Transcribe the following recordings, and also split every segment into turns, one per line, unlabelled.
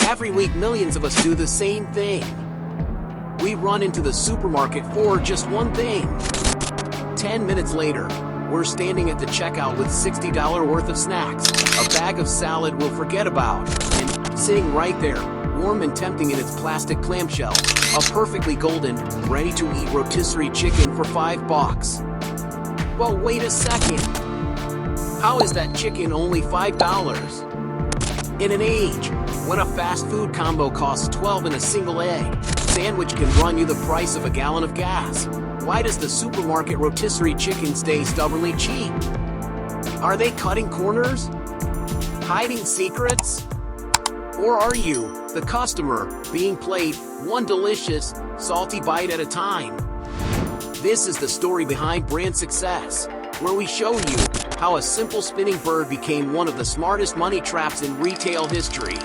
Every week, millions of us do the same thing. We run into the supermarket for just one thing. 10 minutes later, we're standing at the checkout with $60 worth of snacks, a bag of salad we'll forget about, and sitting right there, warm and tempting in its plastic clamshell, a perfectly golden, ready-to-eat rotisserie chicken for $5. Well, wait a second. How is that chicken only $5? In an age when a fast food combo costs $12 and a single egg sandwich can run you the price of a gallon of gas, why does the supermarket rotisserie chicken stay stubbornly cheap? Are they cutting corners? Hiding secrets? Or are you, the customer, being played one delicious, salty bite at a time? This is the story behind brand success, where we show you how a simple spinning bird became one of the smartest money traps in retail history.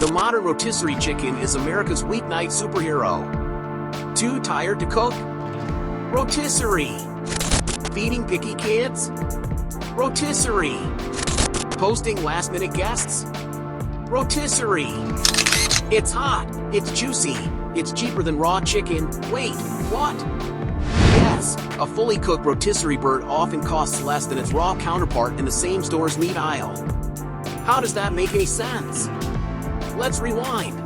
The modern rotisserie chicken is America's weeknight superhero. Too tired to cook? Rotisserie. Feeding picky kids? Rotisserie. Hosting last-minute guests? Rotisserie. It's hot, it's juicy, it's cheaper than raw chicken. Wait, what? Yes, a fully cooked rotisserie bird often costs less than its raw counterpart in the same store's meat aisle. How does that make any sense? Let's rewind.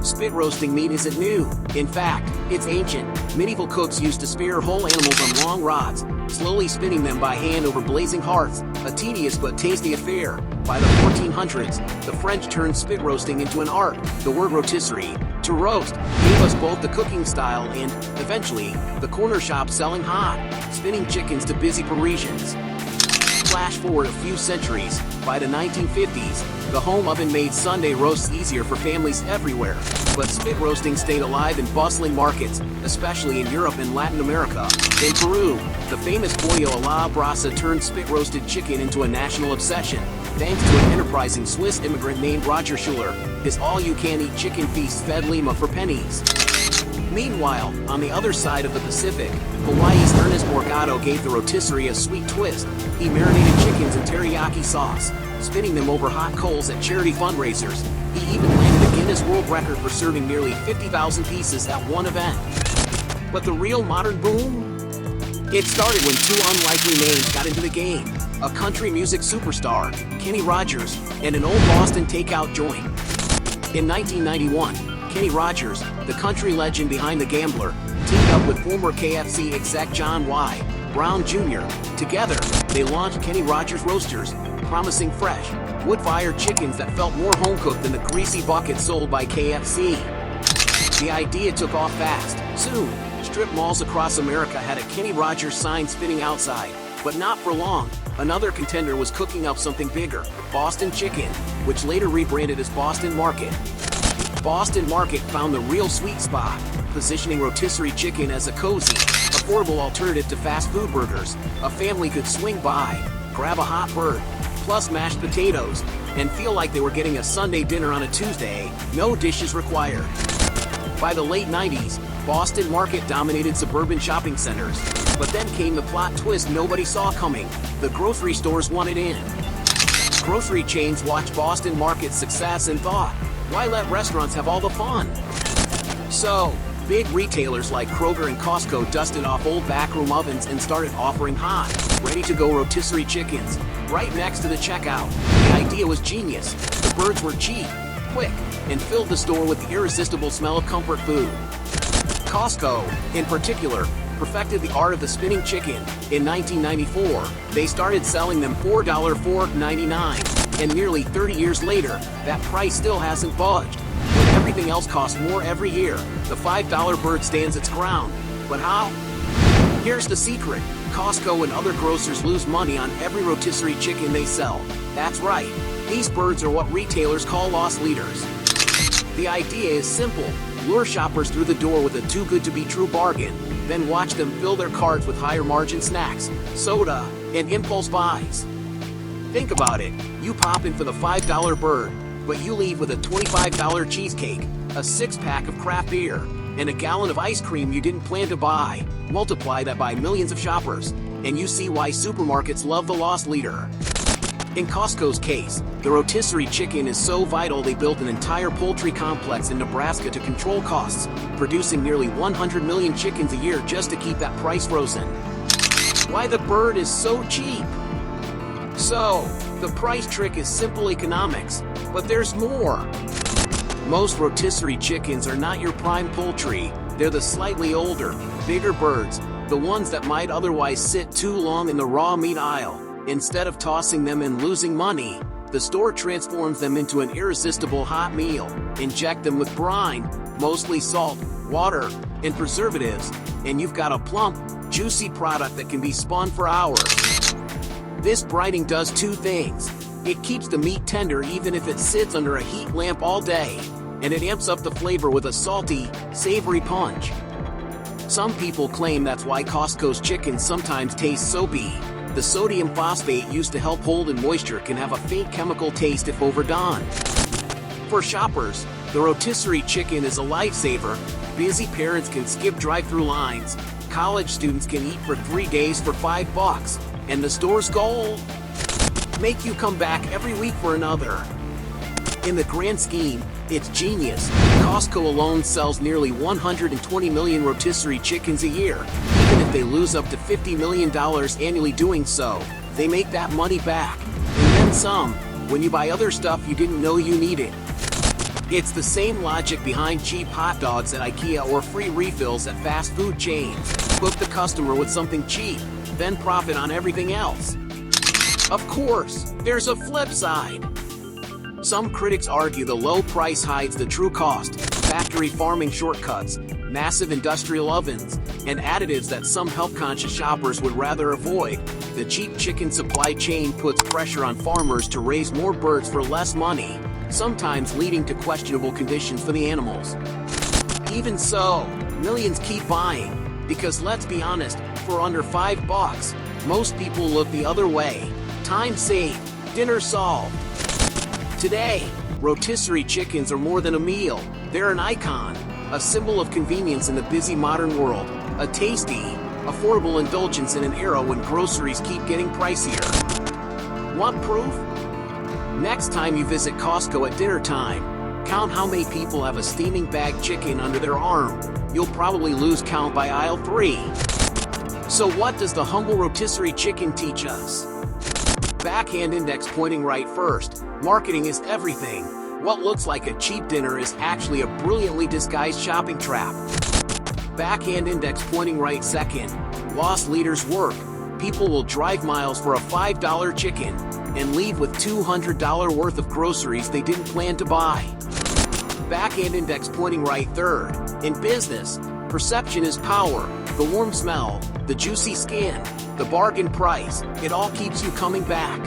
Spit roasting meat isn't new. In fact, it's ancient. Medieval cooks used to spear whole animals on long rods, slowly spinning them by hand over blazing hearths, a tedious but tasty affair. By the 1400s, the French turned spit roasting into an art. The word rotisserie, to roast, gave us both the cooking style and, eventually, the corner shop selling hot, spinning chickens to busy Parisians. Flash forward a few centuries, by the 1950s, the home oven made Sunday roasts easier for families everywhere. But spit roasting stayed alive in bustling markets, especially in Europe and Latin America. In Peru, the famous pollo a la brasa turned spit-roasted chicken into a national obsession, thanks to an enterprising Swiss immigrant named Roger Schuller. His all-you-can-eat chicken feast fed Lima for pennies. Meanwhile, on the other side of the Pacific, Hawaii's Ernest Morgado gave the rotisserie a sweet twist. He marinated chickens in teriyaki sauce, spinning them over hot coals at charity fundraisers. He even landed a Guinness World Record for serving nearly 50,000 pieces at one event. But the real modern boom? It started when two unlikely names got into the game. A country music superstar, Kenny Rogers, and an old Boston takeout joint. In 1991, Kenny Rogers, the country legend behind The Gambler, teamed up with former KFC exec John Y. Brown Jr. Together, they launched Kenny Rogers Roasters, promising fresh, wood-fired chickens that felt more home-cooked than the greasy buckets sold by KFC. The idea took off fast. Soon, strip malls across America had a Kenny Rogers sign spinning outside. But not for long. Another contender was cooking up something bigger, Boston Chicken, which later rebranded as Boston Market. Boston Market found the real sweet spot, positioning rotisserie chicken as a cozy, affordable alternative to fast food burgers. A family could swing by, grab a hot bird, plus mashed potatoes, and feel like they were getting a Sunday dinner on a Tuesday, no dishes required. By the late 90s, Boston Market dominated suburban shopping centers. But then came the plot twist nobody saw coming. The grocery stores wanted in. Grocery chains watched Boston Market's success and thought, why let restaurants have all the fun? So, big retailers like Kroger and Costco dusted off old backroom ovens and started offering hot, ready-to-go rotisserie chickens right next to the checkout. The idea was genius. The birds were cheap, quick, and filled the store with the irresistible smell of comfort food. Costco, in particular, perfected the art of the spinning chicken. In 1994, they started selling them $4.99. And nearly 30 years later, that price still hasn't budged. When everything else costs more every year, the $5 bird stands its ground. But how? Here's the secret. Costco and other grocers lose money on every rotisserie chicken they sell. That's right. These birds are what retailers call loss leaders. The idea is simple. Lure shoppers through the door with a too-good-to-be-true bargain, then watch them fill their carts with higher-margin snacks, soda, and impulse buys. Think about it. You pop in for the $5 bird, but you leave with a $25 cheesecake, a six-pack of craft beer, and a gallon of ice cream you didn't plan to buy. Multiply that by millions of shoppers, and you see why supermarkets love the loss leader. In Costco's case, the rotisserie chicken is so vital they built an entire poultry complex in Nebraska to control costs, producing nearly 100 million chickens a year just to keep that price frozen. Why the bird is so cheap? So, the price trick is simple economics, but there's more. Most rotisserie chickens are not your prime poultry. They're the slightly older, bigger birds, the ones that might otherwise sit too long in the raw meat aisle. Instead of tossing them and losing money, the store transforms them into an irresistible hot meal. Inject them with brine, mostly salt, water, and preservatives, and you've got a plump, juicy product that can be spun for hours. This brining does two things. It keeps the meat tender even if it sits under a heat lamp all day, and it amps up the flavor with a salty, savory punch. Some people claim that's why Costco's chicken sometimes tastes soapy. The sodium phosphate used to help hold in moisture can have a faint chemical taste if overdone. For shoppers, the rotisserie chicken is a lifesaver. Busy parents can skip drive-through lines. College students can eat for 3 days for $5, and the store's goal? Make you come back every week for another. In the grand scheme, it's genius. Costco alone sells nearly 120 million rotisserie chickens a year. Even if they lose up to $50 million annually doing so, they make that money back. And then some, when you buy other stuff you didn't know you needed. It's the same logic behind cheap hot dogs at IKEA or free refills at fast food chains. Hook the customer with something cheap, then profit on everything else. Of course, there's a flip side. Some critics argue the low price hides the true cost. Factory farming shortcuts, massive industrial ovens, and additives that some health-conscious shoppers would rather avoid. The cheap chicken supply chain puts pressure on farmers to raise more birds for less money, sometimes leading to questionable conditions for the animals. Even so, millions keep buying, because let's be honest, for under $5, most people look the other way. Time saved, dinner solved. Today, rotisserie chickens are more than a meal. They're an icon, a symbol of convenience in the busy modern world, a tasty, affordable indulgence in an era when groceries keep getting pricier. Want proof? Next time you visit Costco at dinner time, count how many people have a steaming bagged chicken under their arm. You'll probably lose count by aisle 3. So what does the humble rotisserie chicken teach us? Backhand index pointing right first. Marketing is everything. What looks like a cheap dinner is actually a brilliantly disguised shopping trap. Backhand index pointing right second. Loss leaders work. People will drive miles for a $5 chicken and leave with $200 worth of groceries they didn't plan to buy. Backhand index pointing right third. In business, perception is power. The warm smell, the juicy skin, the bargain price, it all keeps you coming back.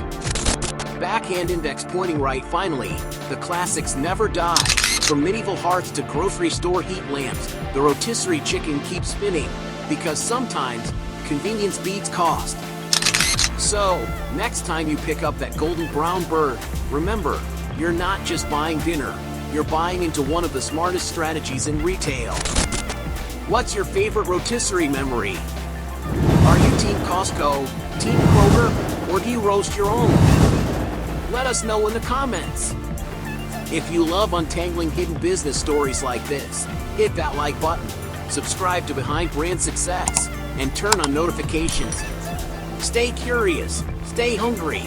Backhand index pointing right finally. The classics never die. From medieval hearths to grocery store heat lamps, the rotisserie chicken keeps spinning, because sometimes convenience beats cost. So, next time you pick up that golden brown bird, remember, you're not just buying dinner, you're buying into one of the smartest strategies in retail. What's your favorite rotisserie memory? Are you Team Costco, Team Kroger, or do you roast your own? Let us know in the comments. If you love untangling hidden business stories like this, hit that like button, subscribe to Behind Brand Success, and turn on notifications. Stay curious, stay hungry,